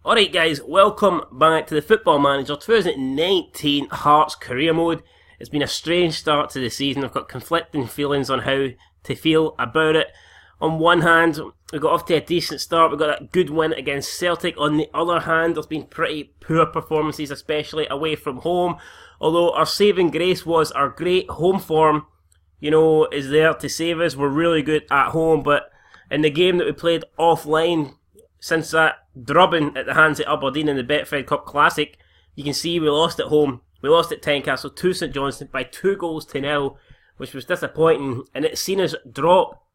Alright guys, welcome back to the Football Manager 2019 Hearts Career Mode. It's been a strange start to the season. I've got conflicting feelings on how to feel about it. On one hand, we got off to a decent start. We got that good win against Celtic. On the other hand, there's been pretty poor performances, especially away from home. Although our saving grace was our great home form, is there to save us. We're really good at home, but in the game that we played offline, since that drubbing at the hands of Aberdeen in the Betfred Cup Classic, you can see we lost at home. We lost at Tynecastle to St Johnstone by 2-0, which was disappointing, and it's seen us drop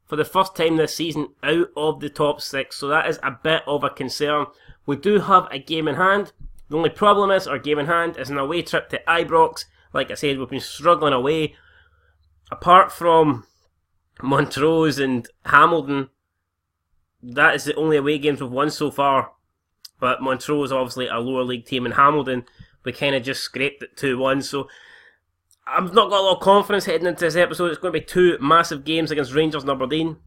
for the first time this season out of the top six, so that is a bit of a concern. We do have a game in hand. The only problem is our game in hand is an away trip to Ibrox. Like I said, we've been struggling away. Apart from Montrose and Hamilton, that is the only away games we've won so far. But Montrose obviously a lower league team, and Hamilton we kind of just scraped it 2-1. So I've not got a lot of confidence heading into this episode. It's going to be two massive games against Rangers and Aberdeen.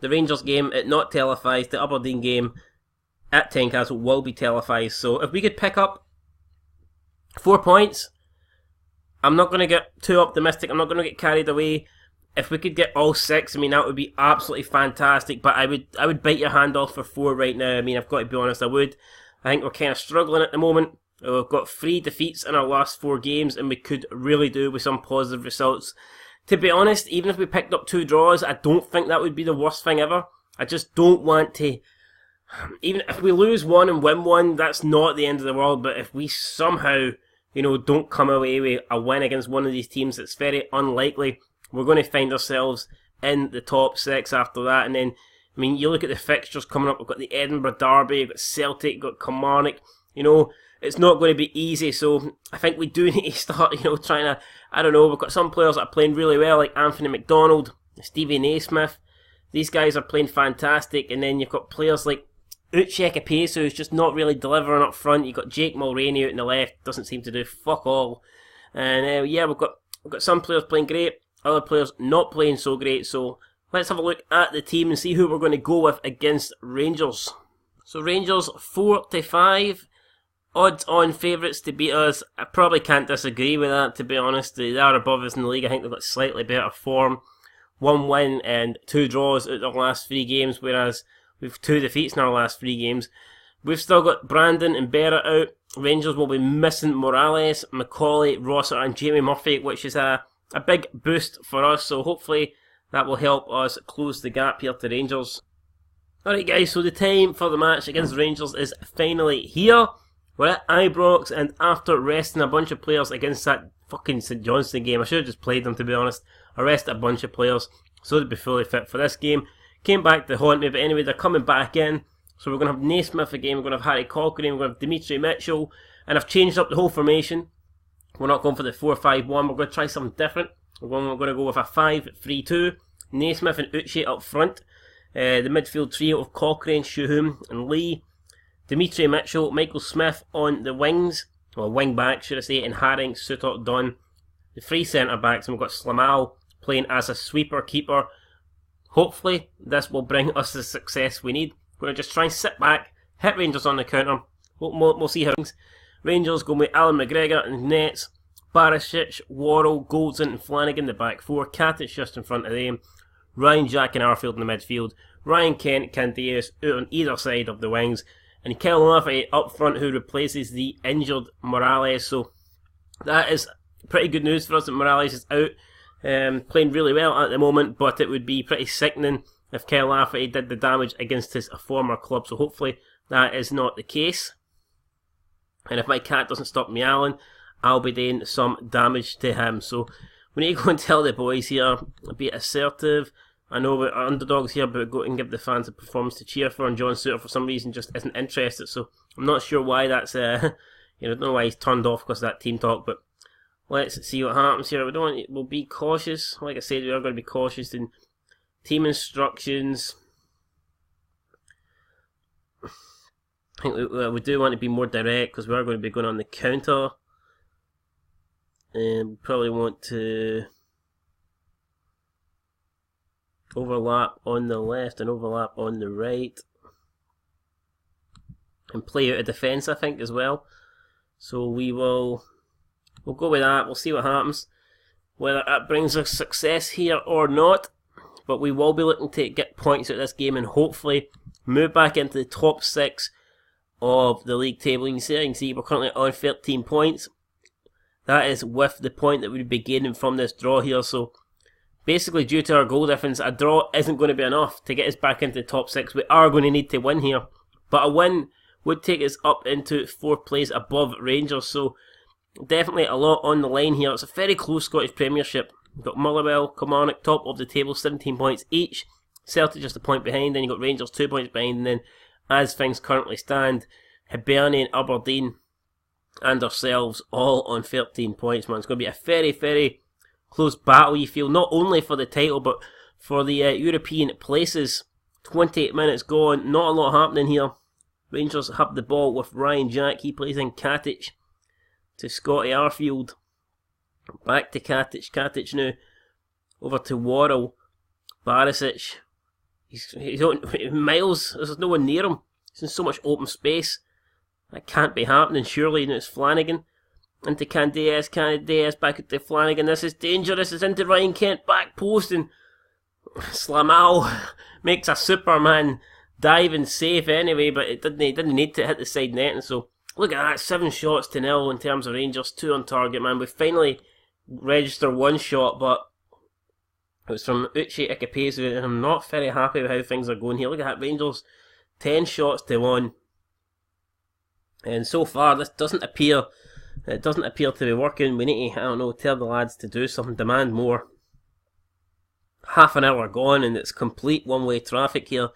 The Rangers game not televised. The Aberdeen game at Tynecastle will be televised. So if we could pick up 4 points, I'm not going to get too optimistic. I'm not going to get carried away. If we could get all 6, that would be absolutely fantastic. But I would bite your hand off for 4 right now. I've got to be honest, I would. I think we're kind of struggling at the moment. We've got 3 defeats in our last 4 games, and we could really do with some positive results. To be honest, even if we picked up 2 draws, I don't think that would be the worst thing ever. I just don't want to. Even if we lose 1 and win 1, that's not the end of the world. But if we somehow, don't come away with a win against one of these teams, it's very unlikely. We're going to find ourselves in the top 6 after that. And then, you look at the fixtures coming up. We've got the Edinburgh Derby, we've got Celtic, we've got Kilmarnock. It's not going to be easy. So I think we do need to start, trying to, we've got some players that are playing really well, like Anthony McDonald, Stevie Naismith. These guys are playing fantastic. And then you've got players like Uche Ekpesu, who's just not really delivering up front. You've got Jake Mulroney out in the left, doesn't seem to do fuck all. And we've got some players playing great. Other players not playing so great, so let's have a look at the team and see who we're going to go with against Rangers. So Rangers 4-5, odds-on favourites to beat us. I probably can't disagree with that, to be honest. They are above us in the league. I think they've got slightly better form. 1 win and 2 draws out of their last 3 games, whereas we've 2 defeats in our last 3 games. We've still got Brandon and Berra out. Rangers will be missing Morales, Macaulay, Rossiter and Jamie Murphy, which is a big boost for us, so hopefully that will help us close the gap here to Rangers. Alright guys, so the time for the match against Rangers is finally here. We're at Ibrox, and after resting a bunch of players against that fucking St Johnstone game, I should have just played them to be honest. I rested a bunch of players so they'd be fully fit for this game. Came back to haunt me, but anyway, they're coming back in. So we're going to have Naismith again, we're going to have Harry Cochrane, we're going to have Dimitri Mitchell, and I've changed up the whole formation. We're not going for the 4-5-1, we're going to try something different. We're going to go with a 5-3-2. Naismith and Uche up front. The midfield trio of Cochrane, Shuhum and Lee. Dimitri Mitchell, Michael Smith on the wings. Well, wing back, should I say, and Haring, Suter, Dunn. The 3 centre backs, and we've got Slamal playing as a sweeper keeper. Hopefully, this will bring us the success we need. We're going to just try and sit back, hit Rangers on the counter. We'll see how things. Rangers going with Alan McGregor in nets, Barisic, Worrell, Goldson and Flanagan the back 4, Katic just in front of them, Ryan Jack and Arfield in the midfield, Ryan Kent, Cantillas out on either side of the wings, and Kyle Murphy up front who replaces the injured Morales. So that is pretty good news for us that Morales is out, playing really well at the moment, but it would be pretty sickening if Kyle Lafferty did the damage against his former club, so hopefully that is not the case. And if my cat doesn't stop meowing, I'll be doing some damage to him. So we need to go and tell the boys here, be assertive. I know we're underdogs here, but go and give the fans a performance to cheer for. And John Suter, for some reason, just isn't interested. So I'm not sure why that's, I don't know why he's turned off because of that team talk. But let's see what happens here. We'll be cautious. Like I said, we are going to be cautious in team instructions. I think we do want to be more direct because we are going to be going on the counter. And we probably want to overlap on the left and overlap on the right. and play out of defence, I think, as well. So we'll go with that. We'll see what happens, whether that brings us success here or not. But we will be looking to get points out of this game and hopefully move back into the top 6 of the league table. You can see we're currently on 13 points. That is with the point that we'd be gaining from this draw here. So basically, due to our goal difference, a draw isn't going to be enough to get us back into the top 6. We are going to need to win here. But a win would take us up into 4th place above Rangers. So definitely a lot on the line here. It's a very close Scottish Premiership. You've got Motherwell, Kilmarnock, top of the table, 17 points each. Celtic just a point behind. Then you've got Rangers 2 points behind. And then, as things currently stand, Hibernian, Aberdeen and ourselves all on 13 points, man. It's going to be a very, very close battle, you feel, not only for the title, but for the European places. 28 minutes gone, not a lot happening here. Rangers have the ball with Ryan Jack. He plays in Katic to Scotty Arfield. Back to Katic. Katic now over to Worrell. Barisic. He's on miles. There's no one near him. He's in so much open space. That can't be happening, surely. And it's Flanagan. Into Candeas. Candeas back to Flanagan. This is dangerous. It's into Ryan Kent. Back post. And Slamal makes a Superman diving save anyway. But it didn't need to hit the side net. And so, look at that. 7 shots to 0 in terms of Rangers. 2 on target, man. We finally registered 1 shot. But it was from Uche Ikepezu. And I'm not very happy with how things are going here. Look at that. Rangers 10 shots to 1. And so far, this doesn't appear to be working. We need to, I don't know, tell the lads to do something, demand more. Half an hour gone and it's complete one-way traffic here.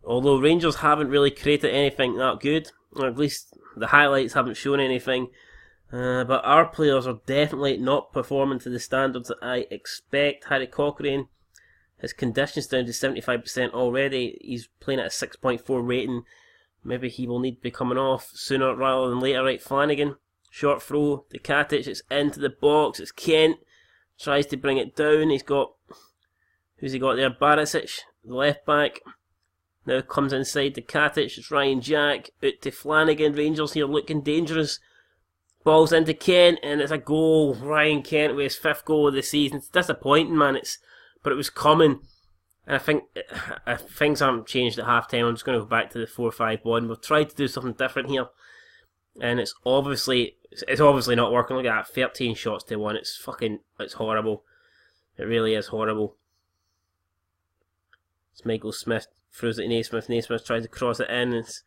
Although Rangers haven't really created anything that good, or at least the highlights haven't shown anything. But our players are definitely not performing to the standards that I expect. Harry Cochrane, his condition's down to 75% already. He's playing at a 6.4 rating. Maybe he will need to be coming off sooner rather than later. Right, Flanagan, short throw to Katic. It's into the box. It's Kent. Tries to bring it down. He's got, who's he got there? Barisic, the left back. Now comes inside to Katic. It's Ryan Jack. Out to Flanagan. Rangers here looking dangerous. Balls into Kent and it's a goal. Ryan Kent with his 5th goal of the season. It's disappointing, man. But it was coming. And I think if things haven't changed at half time, I'm just going to go back to the 4-5-1. We've tried to do something different here. And it's obviously not working. Look at that, 13 shots to 1. It's horrible. It really is horrible. It's Michael Smith, throws it to Naismith. Naismith tries to cross it in. It's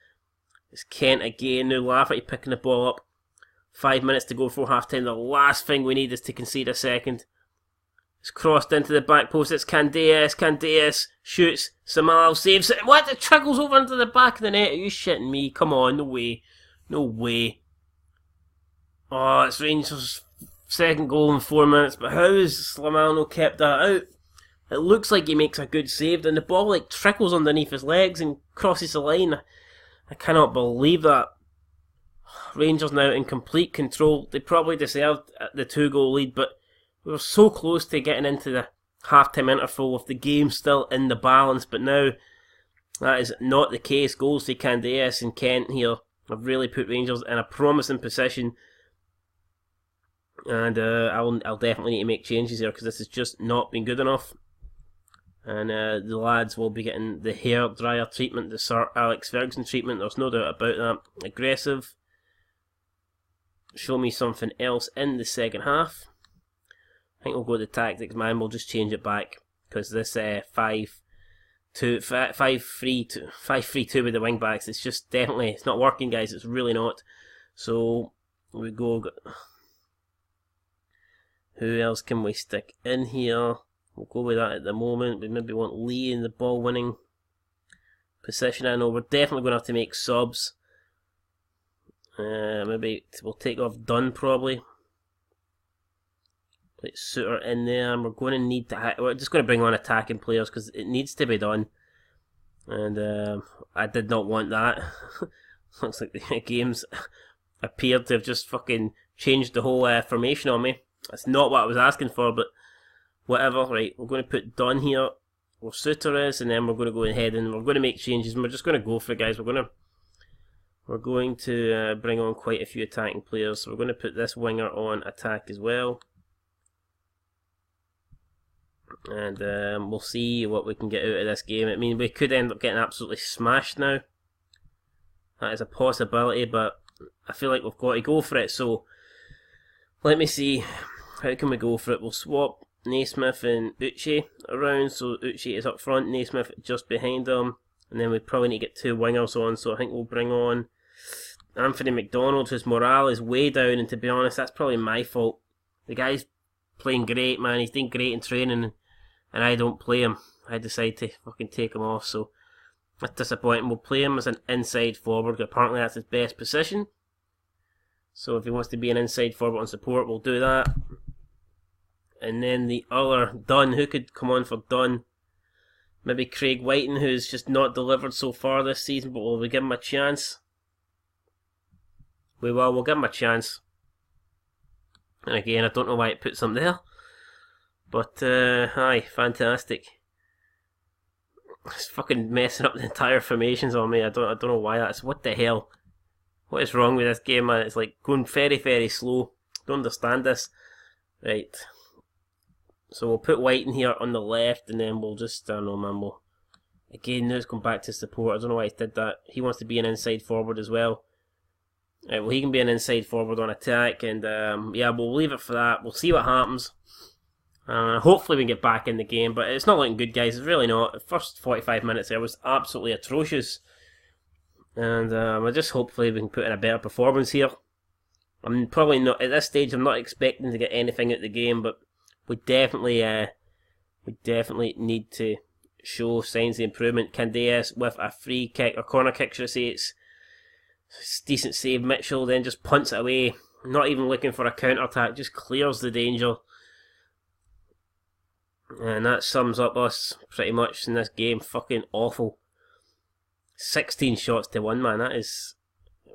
Kent again. Now Lafferty picking the ball up. 5 minutes to go before half time. The last thing we need is to concede a second. It's crossed into the back post. It's Candeas. Candeas shoots. Samal saves it. What? It trickles over into the back of the net. Are you shitting me? Come on. No way. No way. Oh, it's Rangers' 2nd goal in 4 minutes. But how has Slamano kept that out? It looks like he makes a good save. And the ball like trickles underneath his legs and crosses the line. I cannot believe that. Rangers now in complete control. They probably deserved the 2-goal lead. But we were so close to getting into the half-time interval with the game still in the balance, but now that is not the case. Goals to Candeas and Kent here have really put Rangers in a promising position, and I'll definitely need to make changes here because this has just not been good enough. And the lads will be getting the hair dryer treatment, the Sir Alex Ferguson treatment. There's no doubt about that. Aggressive. Show me something else in the second half. I think we'll go to tactics, man. We'll just change it back because this 5-3-2 with the wing backs, it's just definitely, it's not working, guys. It's really not. So we go. Who else can we stick in here? We'll go with that at the moment. We maybe want Lee in the ball winning position. I know we're definitely going to have to make subs. Maybe we'll take off Dunn probably. Put Suter in there, and we're going to need to. We're just going to bring on attacking players because it needs to be done. And I did not want that. Looks like the games appeared to have just fucking changed the whole formation on me. That's not what I was asking for, but whatever. Right, we're going to put Dunn here where Suter is, and then we're going to go ahead and we're going to make changes, and we're just going to go for it, guys. We're We're going to bring on quite a few attacking players, so we're going to put this winger on attack as well. And we'll see what we can get out of this game. I mean, we could end up getting absolutely smashed now. That is a possibility, but I feel like we've got to go for it. So, let me see. How can we go for it? We'll swap Naismith and Uche around. So, Uche is up front, Naismith just behind him. And then we probably need to get 2 wingers on. So, I think we'll bring on Anthony McDonald, whose morale is way down. And to be honest, that's probably my fault. The guy's playing great, man. He's doing great in training. And I don't play him. I decide to fucking take him off. So, that's disappointing. We'll play him as an inside forward. Apparently, that's his best position. So, if he wants to be an inside forward on support, we'll do that. And then the other, Dunn. Who could come on for Dunn? Maybe Craig Whiten, who's just not delivered so far this season, but will we give him a chance? We will. We'll give him a chance. And again, I don't know why it puts him there. But, aye, fantastic. It's fucking messing up the entire formations on me. I don't know why that's. What the hell? What is wrong with this game, man? It's like going very, very slow. Don't understand this. Right. So we'll put White in here on the left, and then we'll just, I don't know, man, again, now it's come back to support. I don't know why he did that. He wants to be an inside forward as well. Right, well, he can be an inside forward on attack, and yeah, we'll leave it for that. We'll see what happens. Hopefully we can get back in the game, but it's not looking good, guys. It's really not. The first 45 minutes there was absolutely atrocious. And I just hopefully we can put in a better performance here. I'm probably not, at this stage, I'm not expecting to get anything out of the game, but we definitely need to show signs of improvement. Candeas with a free kick, or corner kick, should I say. It's decent save. Mitchell then just punts it away. Not even looking for a counter-attack, just clears the danger. And that sums up us pretty much in this game. Fucking awful. 16 shots to 1, man. That is...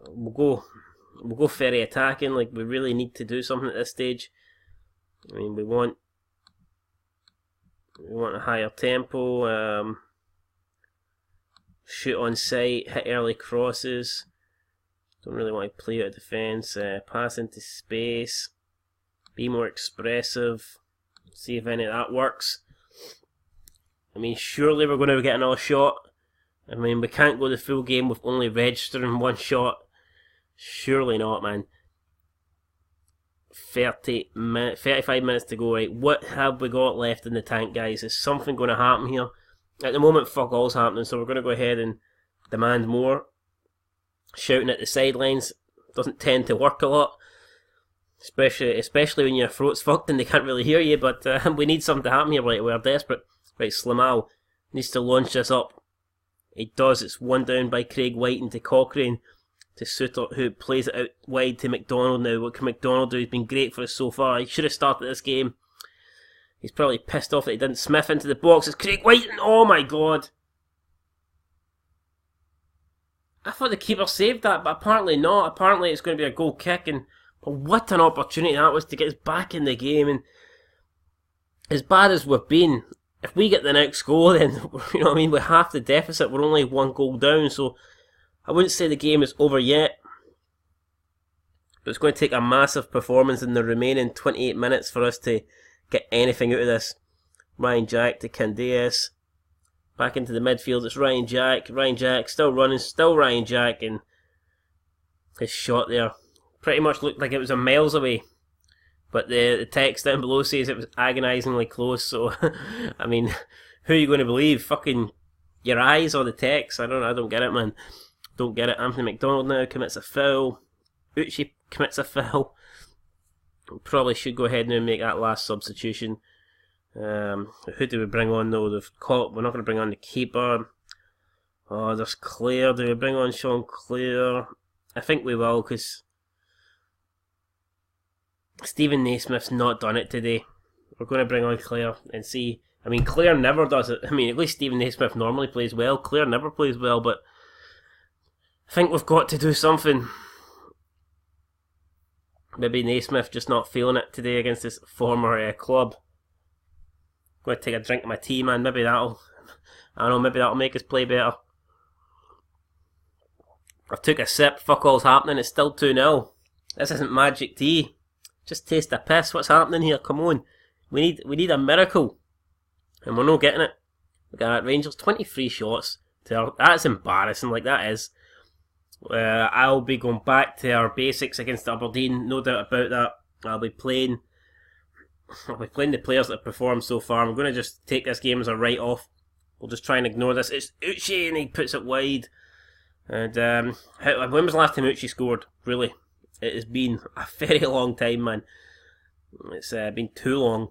We'll go very attacking. Like, we really need to do something at this stage. I mean, we want a higher tempo. Shoot on sight. Hit early crosses. Don't really want to play out of defence. Pass into space. Be more expressive. See if any of that works. I mean, surely we're going to get another shot. I mean, we can't go the full game with only registering 1 shot. Surely not, man. 35 minutes to go, right? What have we got left in the tank, guys? Is something going to happen here? At the moment, fuck all's happening, so we're going to go ahead and demand more. Shouting at the sidelines doesn't tend to work a lot. Especially when your throat's fucked and they can't really hear you, but we need something to happen here, right? We're desperate. Right, Slamal needs to launch this up. He does. It's 1 down by Craig White into Cochrane to Suter, who plays it out wide to McDonald now. What can McDonald do? He's been great for us so far. He should have started this game. He's probably pissed off that he didn't. Smith into the box. It's Craig White, and oh my god. I thought the keeper saved that, but apparently not. Apparently it's going to be a goal kick, and but what an opportunity that was to get us back in the game. And as bad as we've been, if we get the next goal, then, you know what I mean, we're half the deficit. We're only 1 goal down, so I wouldn't say the game is over yet. But it's going to take a massive performance in the remaining 28 minutes for us to get anything out of this. Ryan Jack to Candeas. Back into the midfield, it's Ryan Jack. Ryan Jack still running, still Ryan Jack, and his shot there pretty much looked like it was a miles away. But the text down below says it was agonisingly close, so I mean, who are you going to believe? Fucking your eyes or the text? I don't get it, man. Don't get it. Anthony McDonald now commits a foul. Uche commits a foul. Probably should go ahead now and make that last substitution. Who do we bring on though? We're not going to bring on the keeper. Oh, there's Clare. Do we bring on Sean Clare? I think we will, because Stephen Naismith's not done it today. We're going to bring on Clare and see. I mean, Clare never does it. I mean, at least Stephen Naismith normally plays well. Clare never plays well, but I think we've got to do something. Maybe Naismith just not feeling it today against his former club. Going to take a drink of my tea, man. Maybe that'll make us play better. I've took a sip, fuck all's happening, it's still 2-0. This isn't magic tea. Just taste the piss. What's happening here? Come on. We need a miracle. And we're not getting it. Look at that, Rangers, 23 shots. That's embarrassing, like that is. I'll be going back to our basics against Aberdeen, no doubt about that. I'll be playing the players that have performed so far. I'm going to just take this game as a write-off. We'll just try and ignore this. It's Uche and he puts it wide. And when was the last time Uche scored? Really? It has been a very long time, man. It's been too long.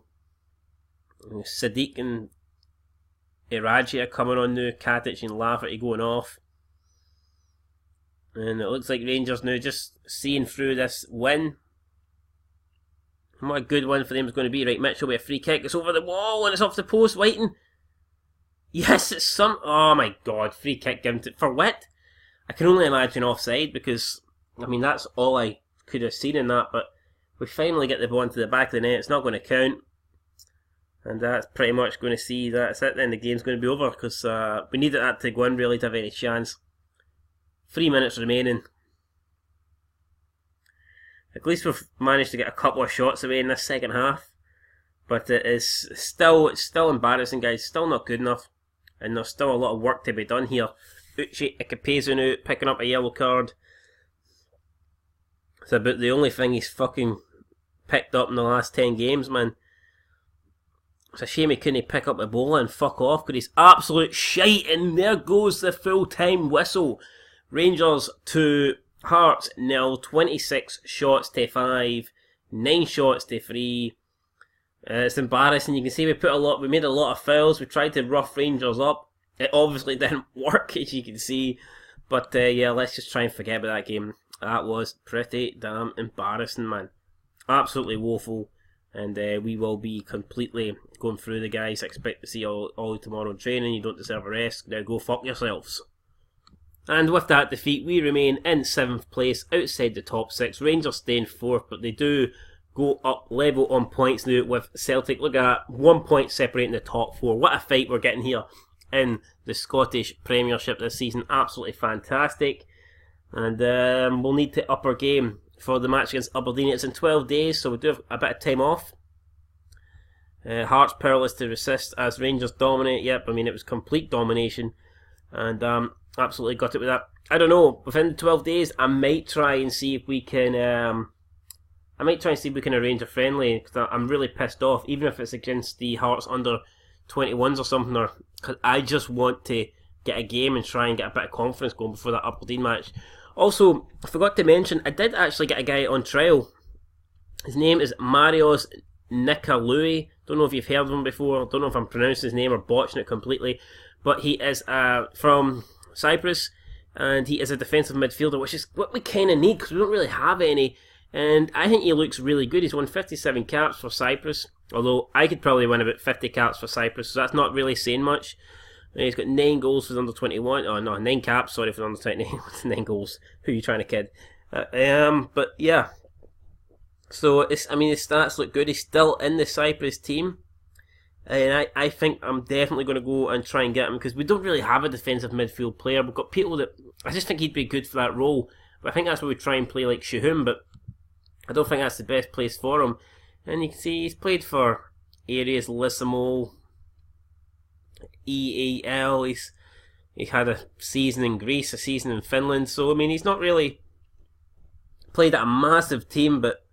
Sadiq and Iraji are coming on now. Katic and Lafferty going off. And it looks like Rangers now just seeing through this win. And what a good win for them is going to be. Right, Mitchell with a free kick. It's over the wall and it's off the post. Whiting. Yes, it's some... Oh my god, free kick given to... For what? I can only imagine offside because, I mean, that's all I could have seen in that. But we finally get the ball into the back of the net. It's not going to count. And that's pretty much going to see that's it. Then the game's going to be over because we needed that to go in really to have any chance. 3 minutes remaining. At least we've managed to get a couple of shots away in this second half. But it's still embarrassing, guys. Still not good enough. And there's still a lot of work to be done here. Uche Ikapezu now picking up a yellow card. It's about the only thing he's fucking picked up in the last 10 games, man. It's a shame he couldn't pick up Ebola and fuck off because he's absolute shite. And there goes the full-time whistle. Rangers 2, Hearts 0, 26 shots to 5, 9 shots to 3. It's embarrassing. You can see we made a lot of fouls. We tried to rough Rangers up. It obviously didn't work, as you can see. But yeah, let's just try and forget about that game. That was pretty damn embarrassing, man. Absolutely woeful. And we will be completely going through the guys. I expect to see all tomorrow in training. You don't deserve a rest. Now go fuck yourselves. And with that defeat, we remain in 7th place outside the top 6. Rangers stay in 4th, but they do go up level on points now with Celtic. Look at that, 1 point separating the top 4. What a fight we're getting here in the Scottish Premiership this season. Absolutely fantastic. And we'll need to up our game for the match against Aberdeen. It's in 12 days, so we do have a bit of time off. Hearts powerless to resist as Rangers dominate. Yep, I mean, it was complete domination. And absolutely got it with that. I don't know, within the 12 days, I might try and see if we can... arrange a friendly, because I'm really pissed off, even if it's against the Hearts under 21s or something, or because I just want to get a game and try and get a bit of confidence going before that Aberdeen match. Also, I forgot to mention, I did actually get a guy on trial. His name is Marios Nikolaou. Don't know if you've heard of him before. Don't know if I'm pronouncing his name or botching it completely. But he is from Cyprus, and he is a defensive midfielder, which is what we kind of need because we don't really have any. And I think he looks really good. He's won 57 caps for Cyprus, although I could probably win about 50 caps for Cyprus, so that's not really saying much. And he's got 9 goals for the under 21. Oh no, 9 caps, sorry, for the under 29. 9 goals. Who are you trying to kid? But yeah. So, his stats look good. He's still in the Cyprus team. And I think I'm definitely going to go and try and get him because we don't really have a defensive midfield player. We've got people that... I just think he'd be good for that role. But I think that's where we try and play like Shahum, but I don't think that's the best place for him. And you can see he's played for Aries, Lissimo, EAL. He's had a season in Greece, a season in Finland. So, I mean, he's not really played at a massive team, but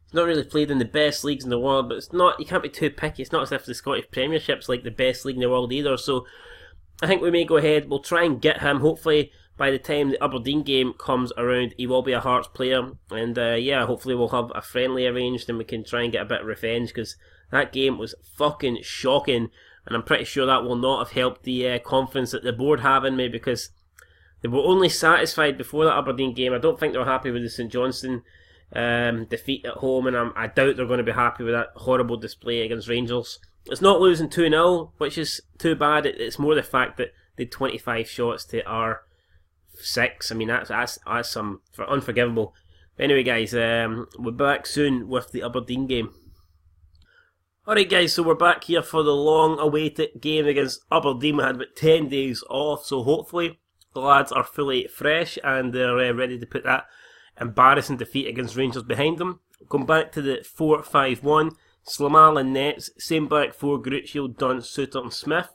he's not really played in the best leagues in the world. But it's not, you can't be too picky. It's not as if the Scottish Premiership's like the best league in the world either. So, I think we may go ahead. We'll try and get him. Hopefully, by the time the Aberdeen game comes around, he will be a Hearts player. And yeah, hopefully we'll have a friendly arranged and we can try and get a bit of revenge because that game was fucking shocking. And I'm pretty sure that will not have helped the confidence that the board have in me because they were only satisfied before that Aberdeen game. I don't think they're happy with the St Johnstone defeat at home, and I doubt they're going to be happy with that horrible display against Rangers. It's not losing 2-0, which is too bad. It's more the fact that they had 25 shots to our 6. I mean, that's some unforgivable. But anyway, guys, we're back soon with the Aberdeen game. Alright, guys, so we're back here for the long-awaited game against Aberdeen. We had about 10 days off, so hopefully the lads are fully fresh and they're ready to put that embarrassing defeat against Rangers behind them. Going back to the 4-5-1, Slamal and nets, same back four, Gruccio, Dunn, Suter and Smith,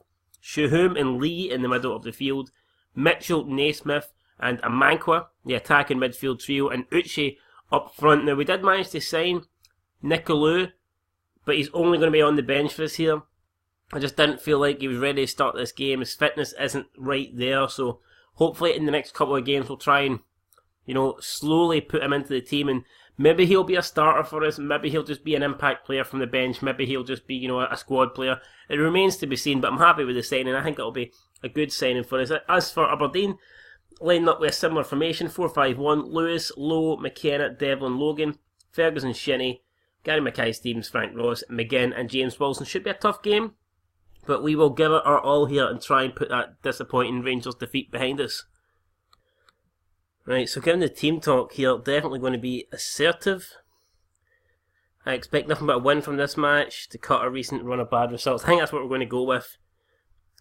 Shuhum and Lee in the middle of the field, Mitchell, Naismith and Amankwa, the attacking midfield trio, and Uche up front. Now we did manage to sign Nicolou, but he's only going to be on the bench for us here. I just didn't feel like he was ready to start this game. His fitness isn't right there, so hopefully in the next couple of games we'll try and, slowly put him into the team, and maybe he'll be a starter for us, maybe he'll just be an impact player from the bench, maybe he'll just be, a squad player. It remains to be seen, but I'm happy with the signing. I think it'll be a good signing for us. As for Aberdeen, lined up with a similar formation, 4-5-1, Lewis, Lowe, McKenna, Devlin, Logan, Ferguson, Shinnie, Gary Mackay-Stevens, Frank Ross, McGinn and James Wilson. Should be a tough game, but we will give it our all here and try and put that disappointing Rangers defeat behind us. Right, so given the team talk here, definitely going to be assertive. I expect nothing but a win from this match to cut a recent run of bad results. I think that's what we're going to go with.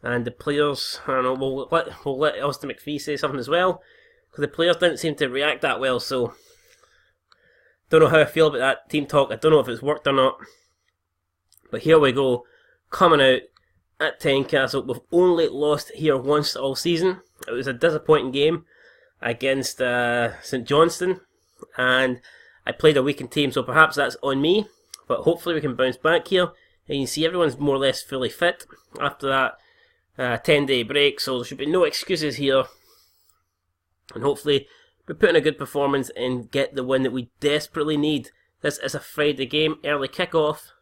And the players, I don't know, we'll let Austin McPhee say something as well, because the players didn't seem to react that well, so don't know how I feel about that team talk. I don't know if it's worked or not. But here we go, coming out at Tynecastle. We've only lost here once all season. It was a disappointing game against St Johnstone, and I played a weakened team, so perhaps that's on me, but hopefully we can bounce back here. And you can see everyone's more or less fully fit after that 10-day break, so there should be no excuses here, and hopefully we put in a good performance and get the win that we desperately need. This is a Friday game, early kick-off,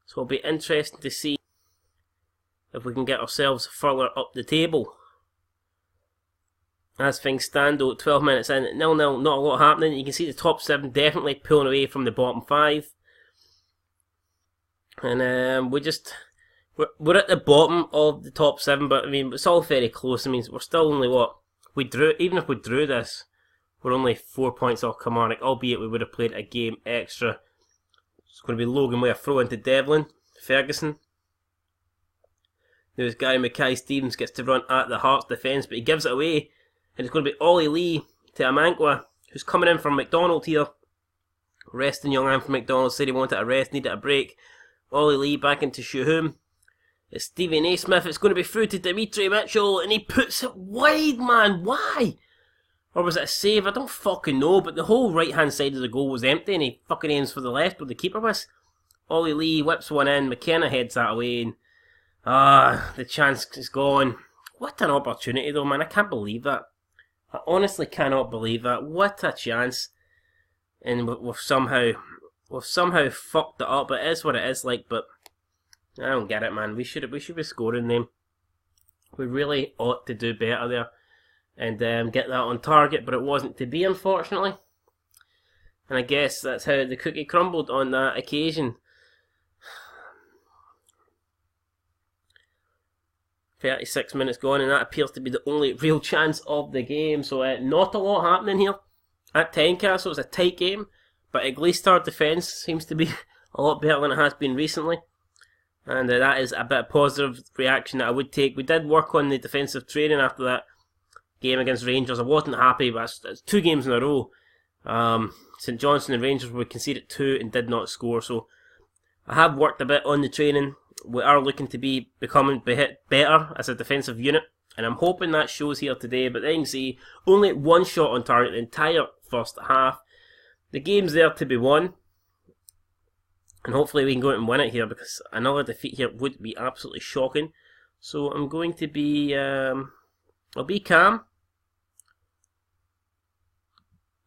so it'll be interesting to see if we can get ourselves further up the table. As things stand though, 12 minutes in, 0-0, not a lot happening. You can see the top 7 definitely pulling away from the bottom 5. And we're at the bottom of the top 7, but I mean, it's all very close. I mean, we're still only even if we drew this, we're only 4 points off Kilmarnock, albeit we would have played a game extra. It's going to be Logan with a throw into Devlin, Ferguson. There's Gary Mackay-Stevens gets to run at the Hearts defence, but he gives it away. And it's going to be Ollie Lee to Amankwa, who's coming in from McDonald here. Resting young man from McDonald, said he wanted a rest, needed a break. Ollie Lee back into Shuhum. It's Stevie Naismith, it's going to be through to Dimitri Mitchell, and he puts it wide, man. Why? Or was it a save? I don't fucking know, but the whole right hand side of the goal was empty, and he fucking aims for the left where the keeper was. Ollie Lee whips one in, McKenna heads that away, and the chance is gone. What an opportunity though, man. I can't believe that. I honestly cannot believe that. What a chance. And we've somehow fucked it up. It is what it is, like, but I don't get it, man. We should be scoring them. We really ought to do better there and get that on target, but it wasn't to be, unfortunately. And I guess that's how the cookie crumbled on that occasion. 36 minutes gone, and that appears to be the only real chance of the game. So not a lot happening here at Tynecastle. It's a tight game, but at least our defence seems to be a lot better than it has been recently, and that is a bit of positive reaction that I would take. We did work on the defensive training after that game against Rangers. I wasn't happy, but it's 2 games in a row. St Johnstone and Rangers we conceded 2 and did not score, so I have worked a bit on the training. We are looking to be becoming better as a defensive unit, and I'm hoping that shows here today. But then you can see only 1 shot on target the entire first half. The game's there to be won, and hopefully we can go out and win it here, because another defeat here would be absolutely shocking. So I'm going to be I'll be calm.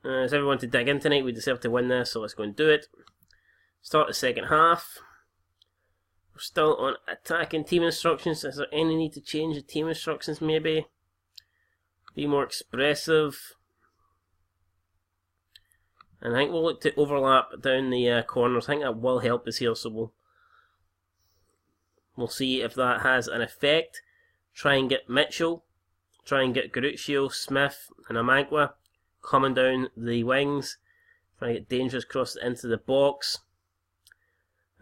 As everyone to dig in tonight, we deserve to win this, so let's go and do it. Start the second half. We're still on attacking team instructions. Is there any need to change the team instructions maybe? Be more expressive. And I think we'll look to overlap down the corners. I think that will help us here, so we'll see if that has an effect. Try and get Mitchell. Try and get Gruccio, Smith and Amankwa coming down the wings. Try and get dangerous crosses into the box.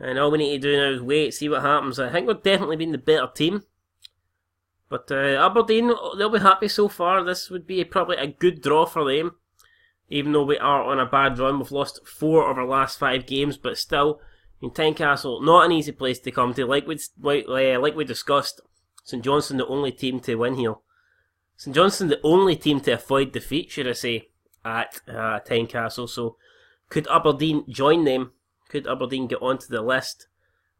And all we need to do now is wait, see what happens. I think we've definitely been the better team. But Aberdeen, they'll be happy so far. This would be probably a good draw for them. Even though we are on a bad run, we've lost 4 of our last 5 games, but still, Tynecastle, not an easy place to come to. Like we discussed, St Johnstone the only team to win here. St Johnstone the only team to avoid defeat, should I say, at Tynecastle. So, could Aberdeen join them? Could Aberdeen get onto the list?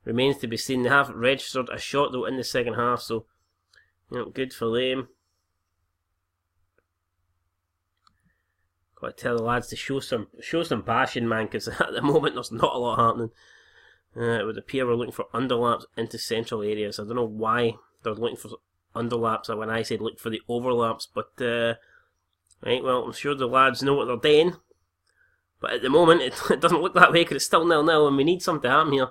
Remains to be seen. They have registered a shot though in the second half, so good for them. Got to tell the lads to show some passion, man, because at the moment there's not a lot happening. It would appear we're looking for underlaps into central areas. I don't know why they're looking for underlaps when I said look for the overlaps, but right, well, I'm sure the lads know what they're doing. But at the moment, it doesn't look that way because it's still 0-0 and we need something to happen here.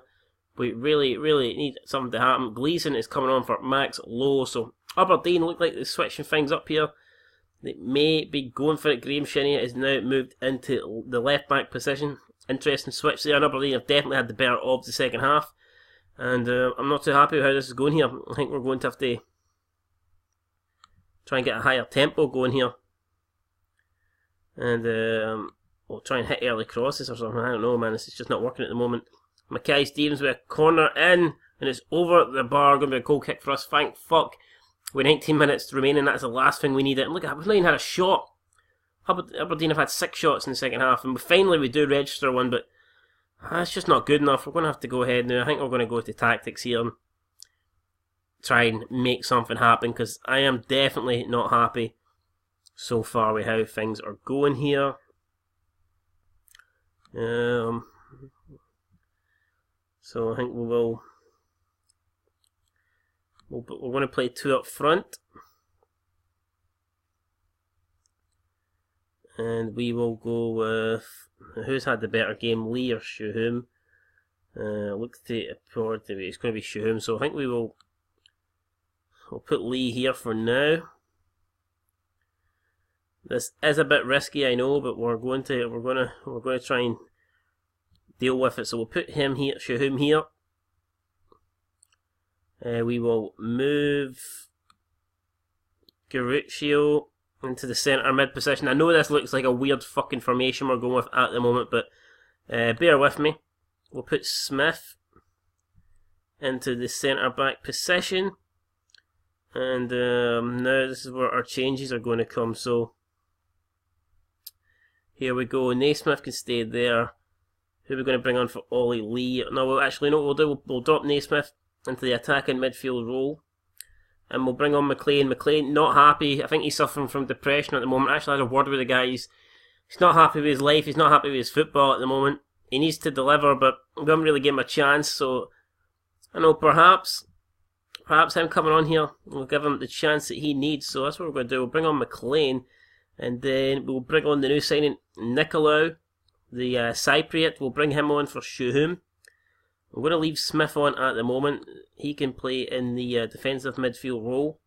We really, really need something to happen. Gleeson is coming on for Max Lowe, so Aberdeen look like they're switching things up here. They may be going for it. Graham Shinney has now moved into the left back position. Interesting switch there. And Aberdeen have definitely had the better of the second half. And I'm not too happy with how this is going here. I think we're going to have to try and get a higher tempo going here. And we'll try and hit early crosses or something. I don't know, man. This is just not working at the moment. Mackay Stevens with a corner in. And it's over the bar. Going to be a goal kick for us. Thank fuck. With 19 minutes remaining, that's the last thing we needed. And look at that, we've not even had a shot. Aberdeen have had 6 shots in the second half, and finally we do register one, but that's just not good enough. We're going to have to go ahead now. I think we're going to go to tactics here and try and make something happen, because I am definitely not happy so far with how things are going here. So I think we will... We're going to play 2 up front. And we will go with... Who's had the better game, Lee or Shuhum? Looks to forward to it's going to be Shuhum. So I think we'll put Lee here for now. This is a bit risky, I know, but we're going to try and deal with it. So we'll put him here, Shuhum here. We will move Garuccio into the centre mid position. I know this looks like a weird fucking formation we're going with at the moment, but bear with me. We'll put Smith into the centre back position. And now this is where our changes are going to come. So here we go. Naismith can stay there. Who are we going to bring on for Ollie Lee? No, we'll actually, no, we'll drop Naismith into the attacking midfield role, and we'll bring on McLean. McLean not happy. I think he's suffering from depression at the moment. Actually, I had a word with the guy. He's not happy with his life. He's not happy with his football at the moment. He needs to deliver, but we haven't really given him a chance. So I know perhaps him coming on here will give him the chance that he needs. So that's what we're going to do. We'll bring on McLean, and then we'll bring on the new signing Nicolau, the Cypriot. We'll bring him on for Shuhum. We're going to leave Smith on at the moment. He can play in the defensive midfield role.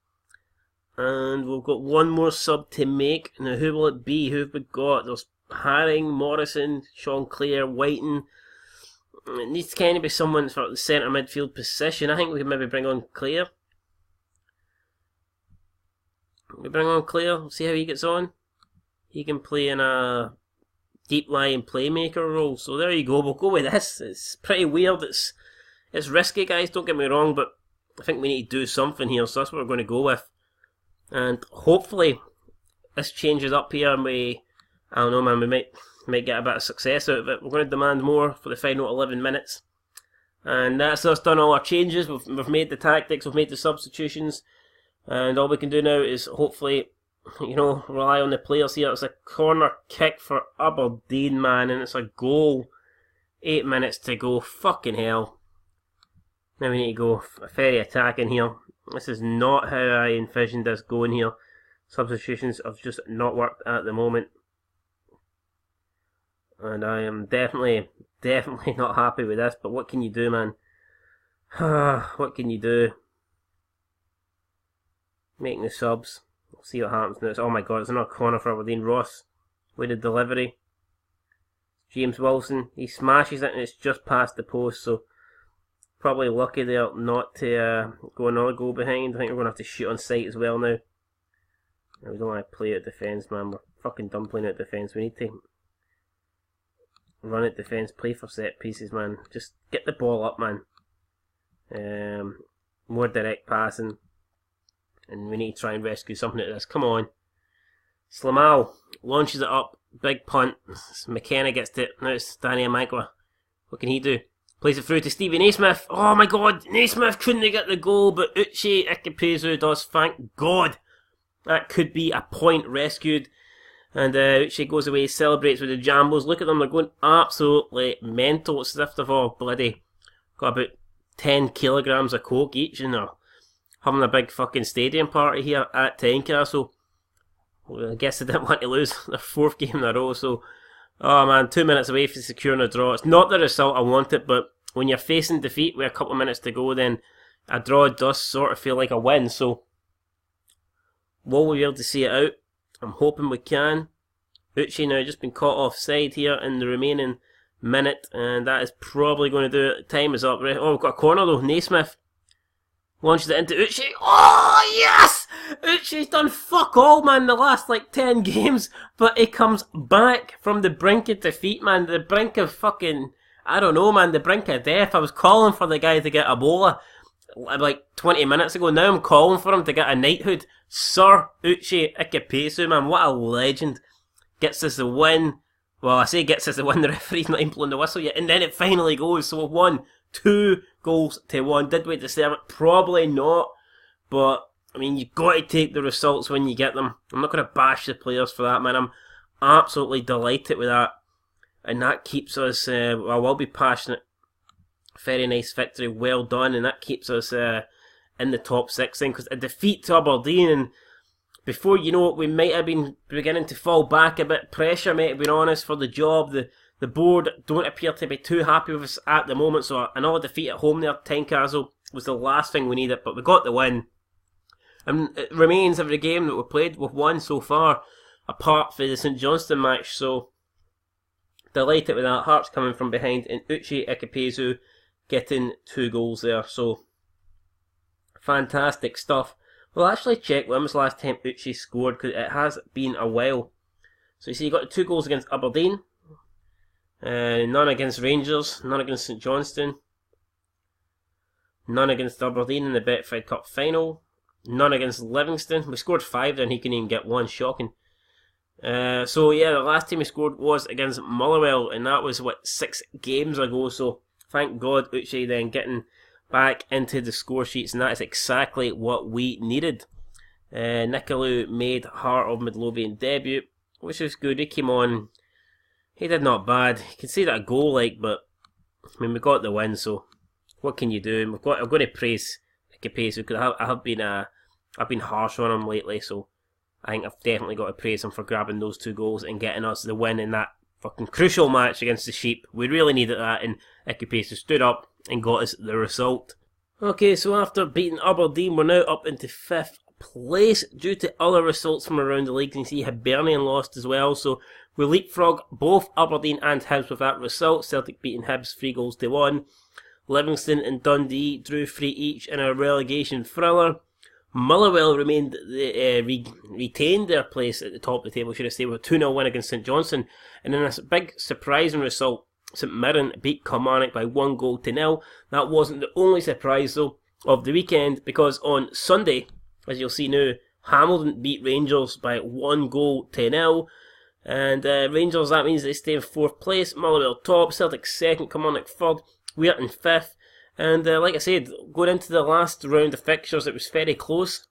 And we've got one more sub to make. Now, who will it be? Who have we got? There's Haring, Morrison, Sean Clare, Whiten. It needs to kind of be someone for the centre midfield position. I think we can maybe bring on Clare. We bring on Clare, see how he gets on. He can play in a deep lying playmaker role. So there you go. We'll go with this. It's pretty weird. It's risky, guys. Don't get me wrong, but I think we need to do something here. So that's what we're going to go with. And hopefully this changes up here, and I don't know, man. We might get a bit of success out of it. We're going to demand more for the final 11 minutes. And that's us done all our changes. We've made the tactics. We've made the substitutions. And all we can do now is hopefully, rely on the players here. It's a corner kick for Aberdeen, man, and it's a goal. 8 minutes to go. Fucking hell. Now we need to go very attacking here. This is not how I envisioned this going here. Substitutions have just not worked at the moment. And I am definitely not happy with this, but what can you do, man? What can you do? Making the subs. We'll see what happens now. Oh my god, it's another corner for Aberdeen. Ross with the delivery. James Wilson, he smashes it and it's just past the post, so Probably lucky there not to go another goal behind. I think we're going to have to shoot on sight as well now. We don't want to play out defence, man. We're fucking done playing out defence. We need to run at defence, play for set pieces, man. Just get the ball up, man. More direct passing. And we need to try and rescue something out of this. Come on. Slamal launches it up. Big punt. McKenna gets it. Now it's Danny Amagwa. What can he do? Plays it through to Stevie Naismith. Oh my god. Naismith couldn't get the goal, but Uche Ikepezu does. Thank god. That could be a point rescued. And Uche goes away, celebrates with the Jambos. Look at them, they're going absolutely mental. It's as if they've all bloody got about 10 kilograms of coke each, and they're having a big fucking stadium party here at Tynecastle. Well, I guess they didn't want to lose their 4th game in a row, so oh man, 2 minutes away from securing a draw. It's not the result I wanted, but when you're facing defeat with a couple of minutes to go, then a draw does sort of feel like a win, so will we be able to see it out? I'm hoping we can. Uche now just been caught offside here in the remaining minute, and that is probably going to do it. Time is up. Right? Oh, we've got a corner though. Naismith launches it into Uche. Oh, yes! Uche's done fuck all, man, the last, 10 games, but he comes back from the brink of defeat, man. The brink of fucking, I don't know, man, the brink of death. I was calling for the guy to get Ebola 20 minutes ago. Now I'm calling for him to get a knighthood. Sir Uche Ikepezu, man, what a legend. Gets us the win. Well, I say gets us the win, the referee's not even blowing the whistle yet, and then it finally goes. So we've won 2 goals to 1. Did we deserve it? Probably not, but I mean, you've got to take the results when you get them. I'm not going to bash the players for that, man. I'm absolutely delighted with that, and that keeps us, I will be passionate. Very nice victory, well done, and that keeps us in the top 6 then, because a defeat to Aberdeen, and before you know it, we might have been beginning to fall back a bit. Pressure might have been on us for the job. The board don't appear to be too happy with us at the moment, so another defeat at home there, Tynecastle, was the last thing we needed, but we got the win. And it remains every game that we played, we've won so far, apart from the St Johnstone match, so delighted with that. Hearts coming from behind, and Uche Ikepezu getting 2 goals there, so fantastic stuff. We'll actually check when was the last time Uche scored, because it has been a while. So you see, you got 2 goals against Aberdeen, none against Rangers, none against St Johnstone, none against Aberdeen in the Betfred Cup final, none against Livingston. We scored 5 there and he couldn't even get 1, shocking. So yeah, the last time he scored was against Motherwell, and that was 6 games ago, so thank God Uche then getting back into the score sheets, and that is exactly what we needed. Nicolou made Heart of Midlothian debut, which was good. He came on, he did not bad. You can see that a goal, but I mean, we got the win, so what can you do? I'm going to praise Ikepezu, because I've been harsh on him lately, so I think I've definitely got to praise him for grabbing those 2 goals and getting us the win in that fucking crucial match against the Sheep. We really needed that, and Ikepezu stood up and got us the result. Okay, so after beating Aberdeen, we're now up into 5th place due to other results from around the league. You can see Hibernian lost as well, so we leapfrog both Aberdeen and Hibs with that result. Celtic beating Hibs 3 goals to 1. Livingston and Dundee drew 3 each in a relegation thriller. Motherwell retained their place at the top of the table, should I say, with a 2-0 win against St Johnstone. And in a big surprising result, St Mirren beat Kilmarnock by 1 goal to 0. That wasn't the only surprise though of the weekend, because on Sunday, as you'll see now, Hamilton beat Rangers by 1 goal to 0. And Rangers, that means they stay in 4th place. Motherwell top, Celtic 2nd, Kilmarnock 3rd. We're in 5th. And like I said, going into the last round of fixtures, it was very close.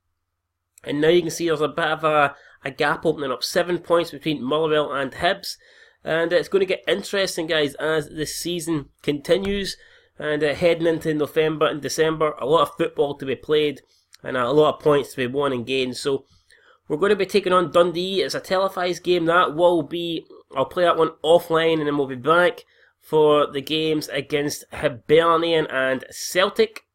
And now you can see there's a bit of a gap opening up. 7 points between Motherwell and Hibs. And it's going to get interesting, guys, as the season continues. And heading into November and December, a lot of football to be played and a lot of points to be won and gained. So we're going to be taking on Dundee. It's a televised game. That will be, I'll play that one offline, and then we'll be back for the games against Hibernian and Celtic.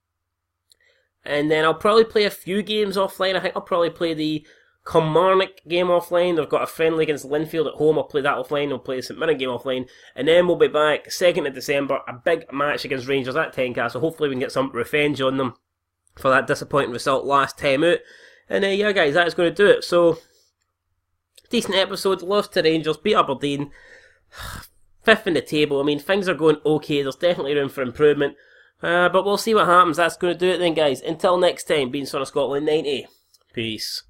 And then I'll probably play a few games offline. I think I'll probably play the Kilmarnock game offline. They've got a friendly against Linfield at home. I'll play that offline. I'll play the St Mirren game offline. And then we'll be back 2nd of December. A big match against Rangers at Tynecastle. Hopefully we can get some revenge on them for that disappointing result last time out. And yeah, guys, that's going to do it. So, decent episode. Lost to Rangers. Beat Aberdeen. 5th in the table. I mean, things are going okay. There's definitely room for improvement. But we'll see what happens. That's going to do it then, guys. Until next time, being Son of Scotland 90. Peace.